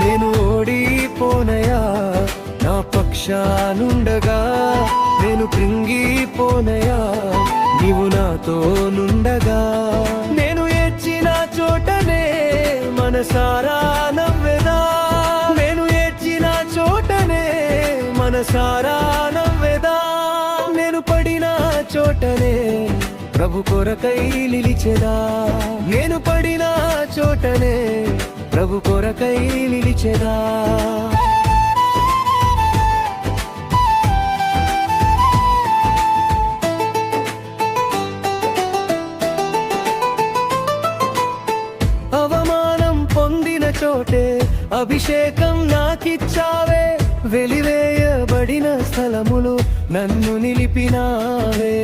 నేను ఓడిపోనయా నా పక్షానుండగా, నేను కృంగిపోనయా నీవు నాతో నుండగా. నేను ఏడ్చిన చోటనే మనసారా నవ్వెదా, నేను ఏడ్చిన చోటనే మనసారా నవ్వెదా. నేను పడిన చోటనే ప్రభు కొరకై నిలిచెదా, నేను పడిన చోటనే ప్రభు కొరకై నిలిచెదా. అవమానం పొందిన చోటే అభిషేకం నాకిచ్చావే, వెలివేయబడిన స్థలములు నన్ను నిలిపినావే.